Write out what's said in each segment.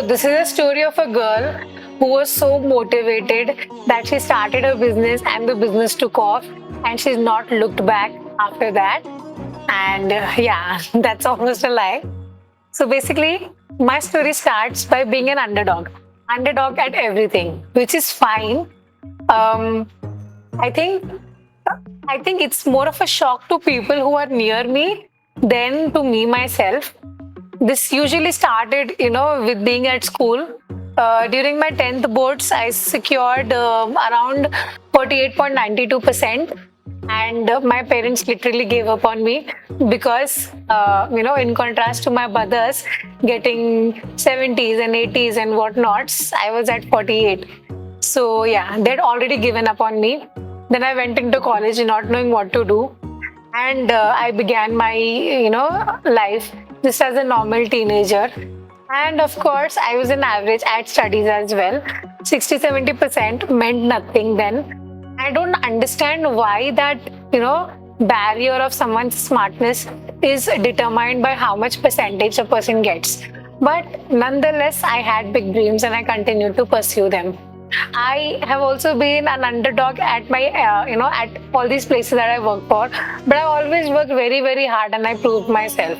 this is a story of a girl who was so motivated that she started a business and the business took off and she's not looked back after that. And yeah, that's almost a lie. So basically, my story starts by being an underdog at everything, which is fine. Um, I think I think it's more of a shock to people who are near me than to me myself. This usually started, with being at school. During my 10th boards, I secured around 48.92%. And my parents literally gave up on me because, in contrast to my brothers getting 70s and 80s and whatnots, I was at 48. So, yeah, they'd already given up on me. Then I went into college not knowing what to do. And I began my, life just as a normal teenager. And of course, I was an average at studies as well. 60-70% meant nothing then. I don't understand why that, barrier of someone's smartness is determined by how much percentage a person gets. But nonetheless, I had big dreams and I continued to pursue them. I have also been an underdog at my, at all these places that I work for. But I always worked very, very hard and I proved myself.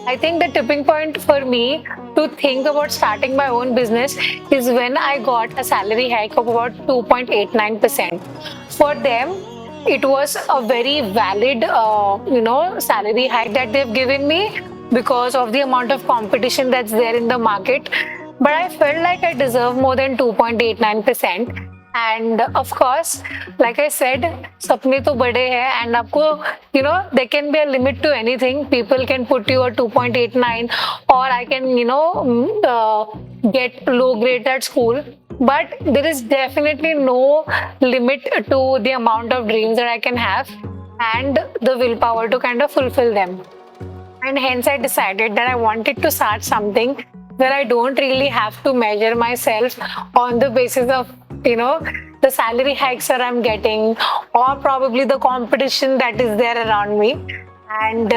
I think the tipping point for me to think about starting my own business is when I got a salary hike of about 2.89%. For them, it was a very valid, salary hike that they've given me because of the amount of competition that's there in the market. But I felt like I deserve more than 2.89%. And of course, like I said, sapne to bade hai, and aapko, there can be a limit to anything. People can put you a 2.89, or I can, get low grades at school. But there is definitely no limit to the amount of dreams that I can have and the willpower to kind of fulfill them. And hence I decided that I wanted to start something where I don't really have to measure myself on the basis of, the salary hikes that I'm getting or probably the competition that is there around me. And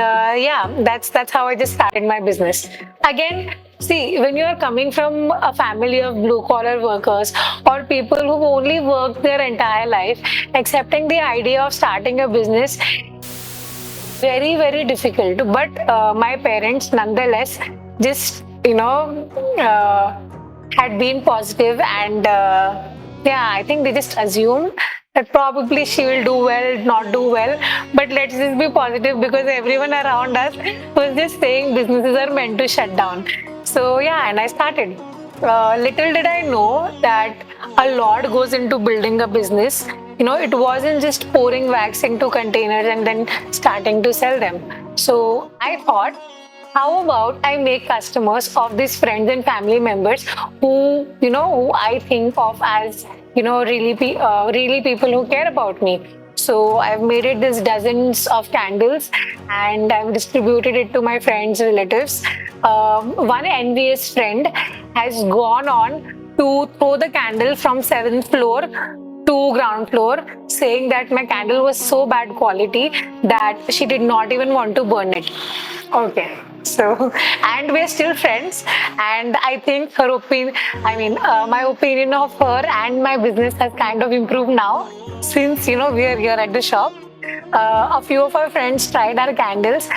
that's how I just started my business. Again, see, when you are coming from a family of blue-collar workers or people who've only worked their entire life, accepting the idea of starting a business very, very difficult. But my parents, nonetheless, just had been positive and I think they just assumed that probably she will do well, not do well, but let's just be positive because everyone around us was just saying businesses are meant to shut down. So and I started. Little did I know that a lot goes into building a business. It wasn't just pouring wax into containers and then starting to sell them. So I thought, how about I make customers of these friends and family members who I think of as, really people who care about me. So I've made it this dozens of candles and I've distributed it to my friends, relatives. One envious friend has gone on to throw the candle from 7th floor to ground floor, saying that my candle was so bad quality that she did not even want to burn it. Okay. So, and we're still friends, and I think her opinion, my opinion of her and my business has kind of improved now since, we are here at the shop. A few of our friends tried our candles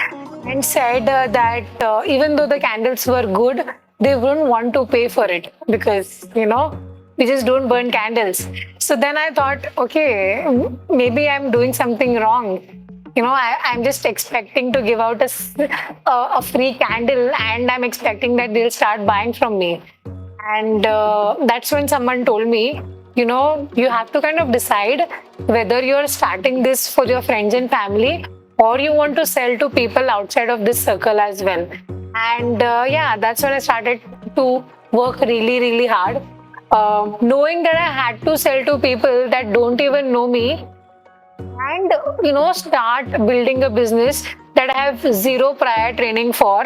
and said that even though the candles were good, they wouldn't want to pay for it because, we just don't burn candles. So then I thought, okay, maybe I'm doing something wrong. I'm just expecting to give out a free candle and I'm expecting that they'll start buying from me. And that's when someone told me, you have to kind of decide whether you're starting this for your friends and family or you want to sell to people outside of this circle as well. And that's when I started to work really, really hard. Knowing that I had to sell to people that don't even know me, and start building a business that I have zero prior training for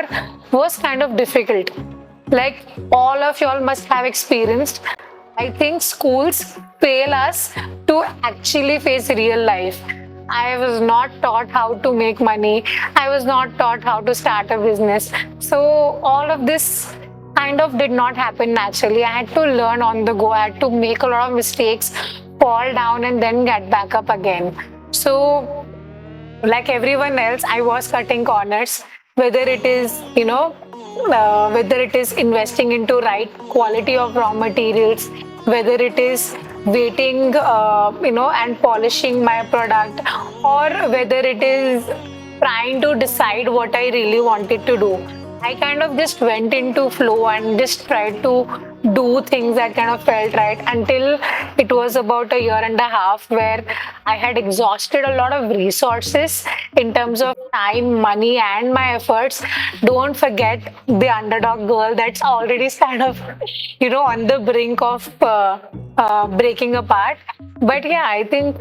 was kind of difficult. Like all of y'all must have experienced, I think schools fail us to actually face real life. I was not taught how to make money. I was not taught how to start a business. So all of this kind of did not happen naturally. I had to learn on the go. I had to make a lot of mistakes, fall down, and then get back up again. So, like everyone else, I was cutting corners, whether it is, whether it is investing into right quality of raw materials, whether it is waiting, and polishing my product, or whether it is trying to decide what I really wanted to do. I kind of just went into flow and just tried to do things that kind of felt right until it was about a year and a half where I had exhausted a lot of resources in terms of time, money, and my efforts. Don't forget the underdog girl that's already kind of, on the brink of breaking apart. But yeah, I think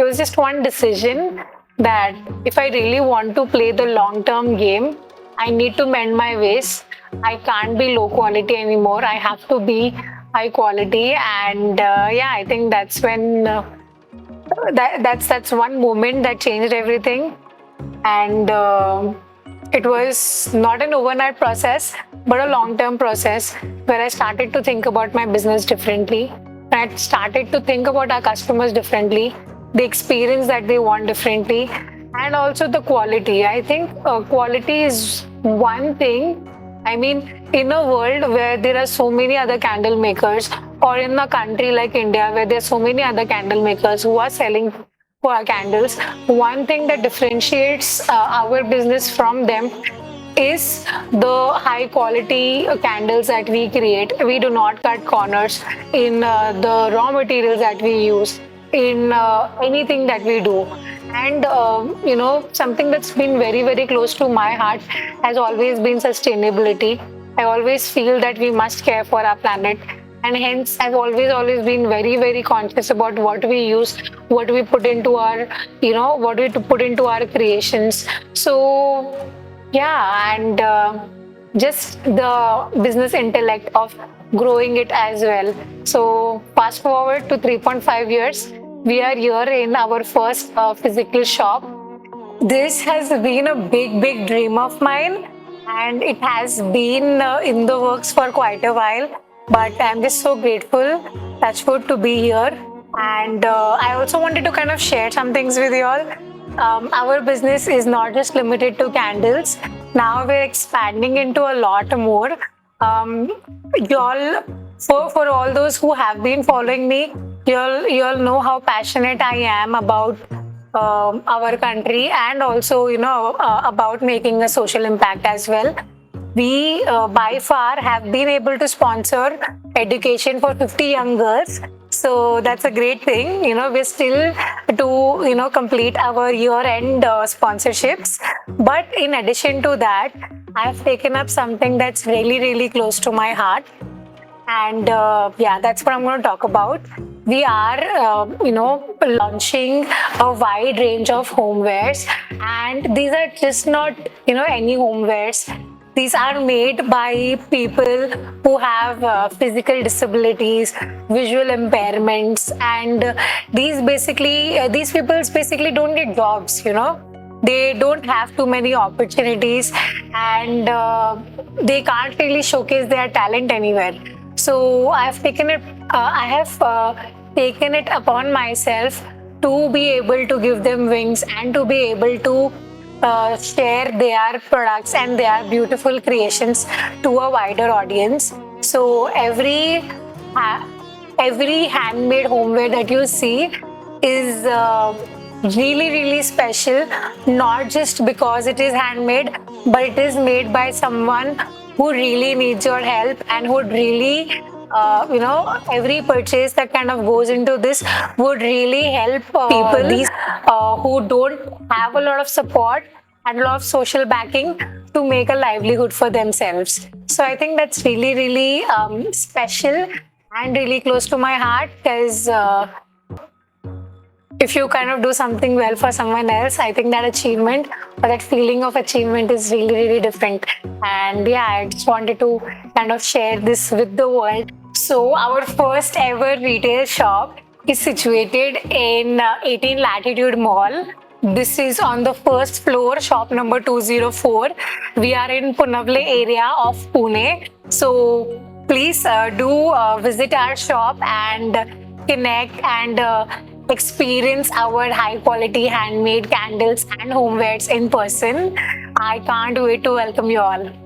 it was just one decision that if I really want to play the long term game, I need to mend my ways. I can't be low quality anymore. I have to be high quality, and yeah, I think that's when that's one moment that changed everything. And it was not an overnight process, but a long-term process where I started to think about my business differently. I started to think about our customers differently, the experience that they want differently, and also the quality. I think quality is one thing. I mean, in a world where there are so many other candle makers, or in a country like India where there are so many other candle makers who are selling candles, one thing that differentiates our business from them is the high quality candles that we create. We do not cut corners in the raw materials that we use, in anything that we do. And something that's been very, very close to my heart has always been sustainability. I always feel that we must care for our planet, and hence I've always been very, very conscious about what we use, what we put into our, what we put into our creations. So yeah, and just the business intellect of growing it as well. So fast forward to 3.5 years, we are here in our first physical shop. This has been a big, big dream of mine, and it has been in the works for quite a while. But I'm just so grateful, touchwood, to be here. And I also wanted to kind of share some things with you all. Our business is not just limited to candles. Now we're expanding into a lot more. Y'all, for all those who have been following me, you'll know how passionate I am about our country, and also about making a social impact as well. We by far have been able to sponsor education for 50 young girls. So that's a great thing. We're still to complete our year-end sponsorships. But in addition to that, I've taken up something that's really, really close to my heart. And yeah, that's what I'm going to talk about. We are, launching a wide range of homewares, and these are just not, any homewares. These are made by people who have physical disabilities, visual impairments, and these people basically don't get jobs. They don't have too many opportunities, and they can't really showcase their talent anywhere. So I have taken it upon myself to be able to give them wings and to be able to share their products and their beautiful creations to a wider audience. So every handmade homeware that you see is really, really special, not just because it is handmade, but it is made by someone who really needs your help and who really every purchase that kind of goes into this would really help people who don't have a lot of support and a lot of social backing to make a livelihood for themselves. So I think that's really, really special and really close to my heart, because if you kind of do something well for someone else, I think that achievement or that feeling of achievement is really, really different. And yeah, I just wanted to kind of share this with the world. So our first ever retail shop is situated in 18 Latitude Mall. This is on the first floor, shop number 204. We are in Punavale area of Pune. So please do visit our shop and connect and experience our high quality handmade candles and homewares in person. I can't wait to welcome you all.